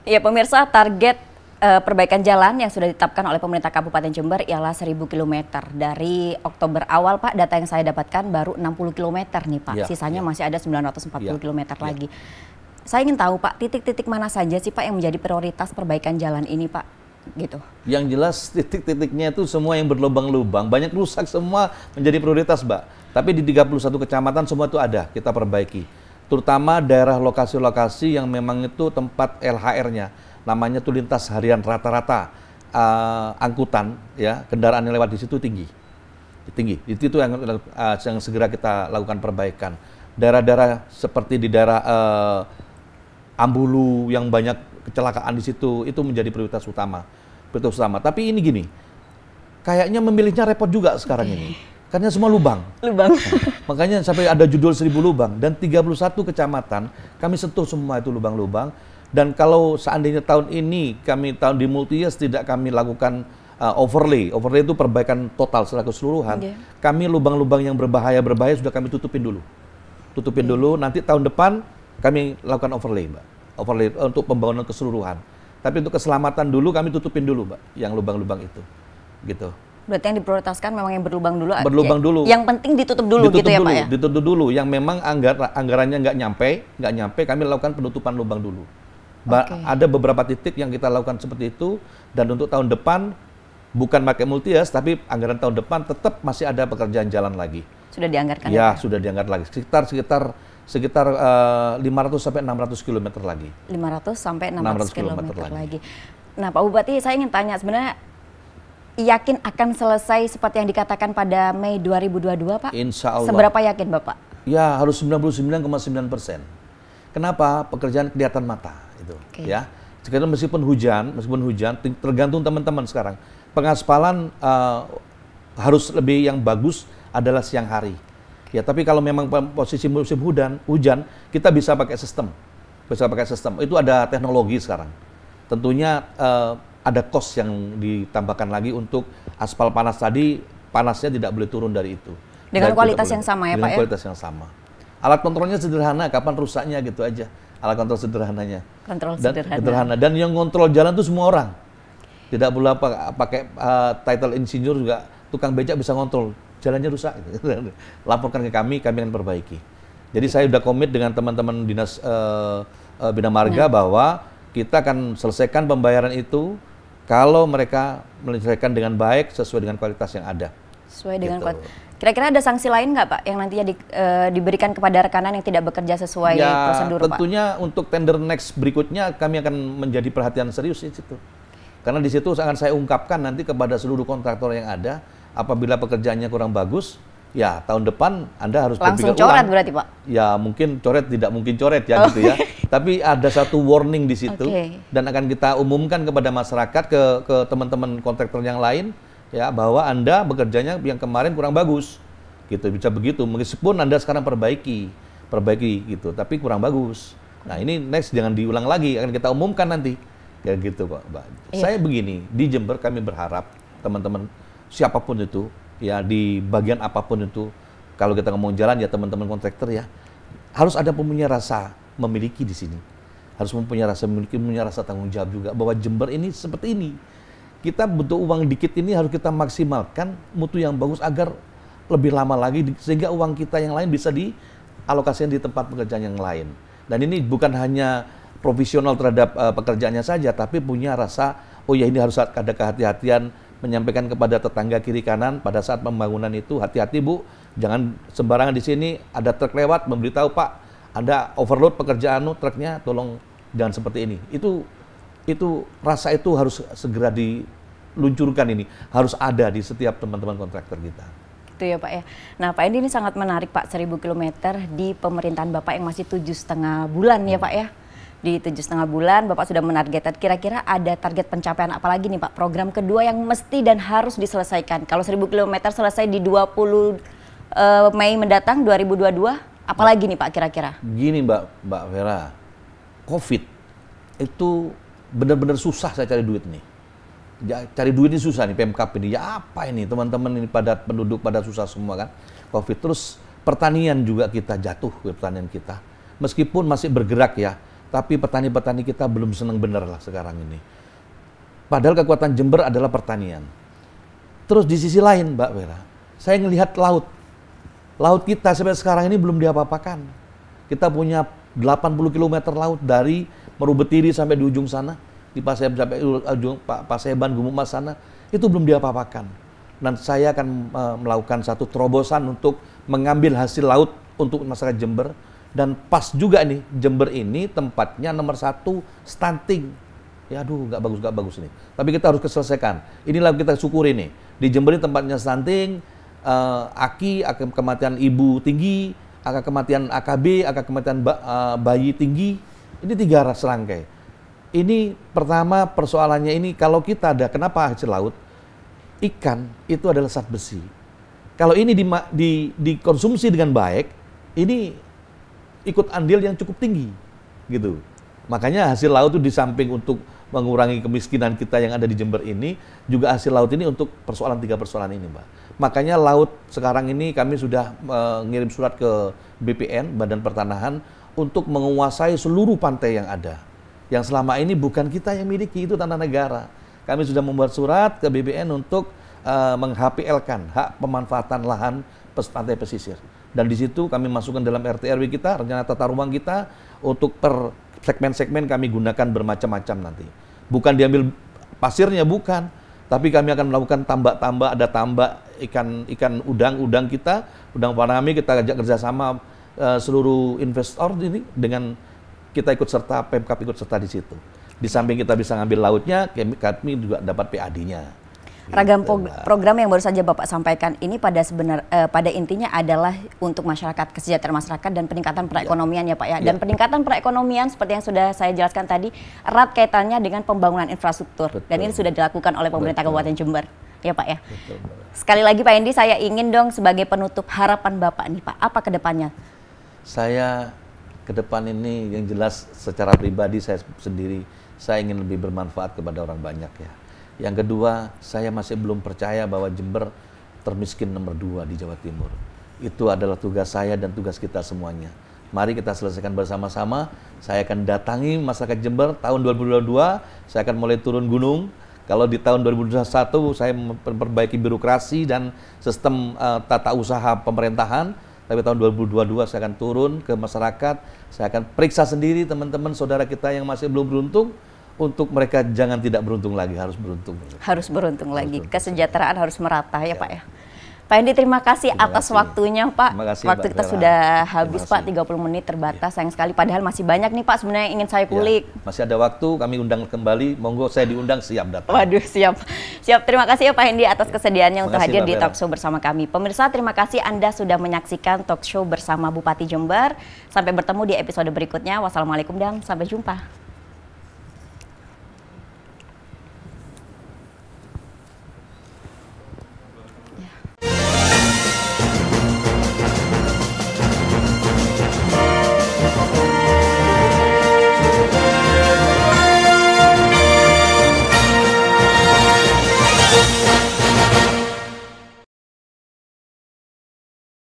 Iya pemirsa, target perbaikan jalan yang sudah ditetapkan oleh pemerintah Kabupaten Jember ialah 1.000 km. Dari Oktober awal Pak, data yang saya dapatkan baru 60 km nih Pak, sisanya masih ada 940 km lagi. Saya ingin tahu Pak, titik-titik mana saja sih Pak yang menjadi prioritas perbaikan jalan ini Pak? Gitu. Yang jelas titik-titiknya itu semua yang berlubang-lubang, banyak rusak semua menjadi prioritas Mbak. Tapi di 31 kecamatan semua itu ada, kita perbaiki. Terutama daerah lokasi-lokasi yang memang itu tempat LHR-nya, namanya tuh lintas harian rata-rata angkutan, ya kendaraan yang lewat di situ tinggi. Itu yang segera kita lakukan perbaikan. Daerah-daerah seperti di daerah Ambulu yang banyak kecelakaan di situ, itu menjadi prioritas utama. Tapi ini gini, kayaknya memilihnya repot juga sekarang ini. Karena semua lubang. Lubang. Makanya sampai ada judul 1.000 lubang. Dan 31 kecamatan, kami sentuh semua itu lubang-lubang. Dan kalau seandainya tahun ini, tahun di multi-years tidak kami lakukan overlay. Overlay itu perbaikan total secara keseluruhan. Kami lubang-lubang yang berbahaya sudah kami tutupin dulu. Nanti tahun depan kami lakukan overlay, Mbak. Overlay untuk pembangunan keseluruhan. Tapi untuk keselamatan dulu kami tutupin dulu, Mbak, yang lubang-lubang itu. Gitu. Berarti yang diprioritaskan memang yang berlubang dulu. Berlubang dulu. Yang penting ditutup dulu gitu ya Pak ya? Ditutup dulu. Yang memang anggarannya nggak nyampe, kami lakukan penutupan lubang dulu. Ada beberapa titik yang kita lakukan seperti itu, dan untuk tahun depan bukan pakai multi-years, tapi anggaran tahun depan tetap masih ada pekerjaan jalan lagi. Sudah dianggarkan? Ya, sudah dianggarkan lagi. Sekitar 500 sampai 600 km lagi. 500 sampai 600 km lagi. Nah Pak Bupati, saya ingin tanya sebenarnya yakin akan selesai seperti yang dikatakan pada Mei 2022 Pak? Insya Allah. Seberapa yakin Bapak? Ya harus 99,9%. Kenapa? Pekerjaan kelihatan mata itu. Ya. Sekarang meskipun hujan, tergantung teman-teman sekarang. Pengaspalan harus lebih yang bagus adalah siang hari. Ya, tapi kalau memang posisi musim hujan, kita bisa pakai sistem. Itu ada teknologi sekarang. Tentunya ada cost yang ditambahkan lagi untuk aspal panas tadi, panasnya tidak boleh turun dari itu. Dengan kualitas yang sama ya Pak ya? Dengan kualitas yang sama. Alat kontrolnya sederhana, kapan rusaknya gitu aja. Alat kontrol sederhananya. Sederhana. Dan yang kontrol jalan itu semua orang. Tidak boleh pakai title engineer juga, tukang becak bisa kontrol. Jalannya rusak, laporkan ke kami akan perbaiki. Jadi saya sudah komit dengan teman-teman dinas Bina Marga bahwa kita akan selesaikan pembayaran itu kalau mereka menyelesaikan dengan baik sesuai dengan kualitas yang ada. Sesuai dengan kualitas. Kira-kira ada sanksi lain nggak Pak yang nantinya diberikan kepada rekanan yang tidak bekerja sesuai prosedur Pak? Tentunya untuk tender next berikutnya kami akan menjadi perhatian serius di situ. Karena di situ akan saya ungkapkan nanti kepada seluruh kontraktor yang ada. Apabila pekerjaannya kurang bagus, ya tahun depan Anda harus langsung coret berarti Pak? Ya mungkin coret, tidak mungkin coret ya gitu ya. Tapi ada satu warning di situ dan akan kita umumkan kepada masyarakat, ke teman-teman kontraktor yang lain ya, bahwa Anda bekerjanya yang kemarin kurang bagus. Gitu, bisa begitu. Meskipun Anda sekarang perbaiki gitu, tapi kurang bagus. Nah, ini next jangan diulang lagi, akan kita umumkan nanti. Ya gitu kok, Mbak. Saya begini, di Jember kami berharap teman-teman siapapun itu, ya di bagian apapun itu, kalau kita ngomong jalan ya teman-teman kontraktor ya, harus ada punya rasa memiliki di sini. Harus punya rasa tanggung jawab juga bahwa Jember ini seperti ini. Kita butuh uang dikit ini harus kita maksimalkan mutu yang bagus agar lebih lama lagi sehingga uang kita yang lain bisa dialokasikan di tempat pekerjaan yang lain. Dan ini bukan hanya profesional terhadap pekerjaannya saja, tapi punya rasa oh ya ini harus ada kehati-hatian, menyampaikan kepada tetangga kiri kanan pada saat pembangunan itu, hati-hati Bu, jangan sembarangan di sini ada truk lewat memberitahu Pak, ada overload pekerjaan truknya, tolong jangan seperti ini. Itu rasa itu harus segera diluncurkan, ini harus ada di setiap teman-teman kontraktor kita. Itu ya Pak ya. Nah Pak Endi, ini sangat menarik Pak, 1.000 km di pemerintahan Bapak yang masih 7,5 bulan ya Pak ya. Di 7,5 bulan Bapak sudah menargetkan, kira-kira ada target pencapaian apa lagi nih Pak? Program kedua yang mesti dan harus diselesaikan. Kalau 1.000 km selesai di 20 Mei mendatang 2022, apalagi nih Pak kira-kira? Gini Mbak Vera, COVID itu benar-benar susah saya cari duit nih. Ya, cari duit ini susah nih, Pemkap ini. Ya apa ini, teman-teman ini penduduk pada susah semua kan. COVID, terus pertanian juga kita jatuh, pertanian kita. Meskipun masih bergerak ya, tapi petani-petani kita belum senang bener lah sekarang ini. Padahal kekuatan Jember adalah pertanian. Terus di sisi lain, Mbak Vera, saya ngelihat laut. Laut kita sampai sekarang ini belum diapa-apakan. Kita punya 80 km laut dari Merubetiri sampai di ujung sana, di Paseban sampai ujung Paseban, Gumumas sana, itu belum diapa-apakan. Dan saya akan melakukan satu terobosan untuk mengambil hasil laut untuk masyarakat Jember. Dan pas juga nih, Jember ini tempatnya nomor 1 stunting. Ya aduh, nggak bagus ini. Tapi kita harus selesaikan. Inilah kita syukuri nih. Di Jember ini tempatnya stunting, AKI, angka kematian ibu tinggi, angka kematian AKB, angka kematian bayi tinggi. Ini 3 serangkai. Ini pertama persoalannya ini, kalau kita ada, kenapa hasil laut? Ikan itu adalah zat besi. Kalau ini dikonsumsi dengan baik, ini ikut andil yang cukup tinggi, gitu. Makanya hasil laut itu di samping untuk mengurangi kemiskinan kita yang ada di Jember ini, juga hasil laut ini untuk 3 persoalan ini, Mbak. Makanya laut sekarang ini kami sudah mengirim surat ke BPN, Badan Pertanahan, untuk menguasai seluruh pantai yang ada. Yang selama ini bukan kita yang miliki, itu tanah negara. Kami sudah membuat surat ke BPN untuk meng-HPL-kan hak pemanfaatan lahan pantai pesisir. Dan di situ kami masukkan dalam RT/RW kita, rencana tata ruang kita, untuk per segmen-segmen kami gunakan bermacam-macam nanti. Bukan diambil pasirnya, bukan. Tapi kami akan melakukan tambak-tambak, ada tambak ikan udang kita, udang faname, kita ajak kerjasama seluruh investor ini, dengan kita ikut serta, Pemkab ikut serta di situ. Di samping kita bisa ngambil lautnya, kami juga dapat PAD-nya. Ragam program yang baru saja Bapak sampaikan ini pada intinya adalah untuk masyarakat, kesejahteraan masyarakat dan peningkatan perekonomian ya Pak ya. Dan peningkatan perekonomian seperti yang sudah saya jelaskan tadi erat kaitannya dengan pembangunan infrastruktur. Betul. Dan ini sudah dilakukan oleh pemerintah Kabupaten Jember ya Pak ya. Betul. Sekali lagi Pak Hendy, saya ingin dong sebagai penutup harapan Bapak nih Pak, apa ke depannya? Saya ke depan ini yang jelas secara pribadi saya sendiri, saya ingin lebih bermanfaat kepada orang banyak ya. Yang kedua, saya masih belum percaya bahwa Jember termiskin nomor 2 di Jawa Timur. Itu adalah tugas saya dan tugas kita semuanya. Mari kita selesaikan bersama-sama. Saya akan datangi masyarakat Jember tahun 2022, saya akan mulai turun gunung. Kalau di tahun 2021 saya memperbaiki birokrasi dan sistem tata usaha pemerintahan. Tapi tahun 2022 saya akan turun ke masyarakat, saya akan periksa sendiri teman-teman saudara kita yang masih belum beruntung, untuk mereka jangan tidak beruntung lagi, harus beruntung. Harus beruntung lagi, kesejahteraan harus merata ya Pak ya. Pak Hendy, terima kasih atas waktunya Pak. Waktu kita sudah habis Pak, 30 menit terbatas, sayang sekali. Padahal masih banyak nih Pak sebenarnya yang ingin saya kulik. Masih ada waktu, kami undang kembali, monggo saya diundang, siap datang. Waduh, siap. Terima kasih ya Pak Hendy atas kesediaannya untuk hadir di talk show bersama kami. Pemirsa, terima kasih Anda sudah menyaksikan talk show bersama Bupati Jember. Sampai bertemu di episode berikutnya. Wassalamualaikum dan sampai jumpa.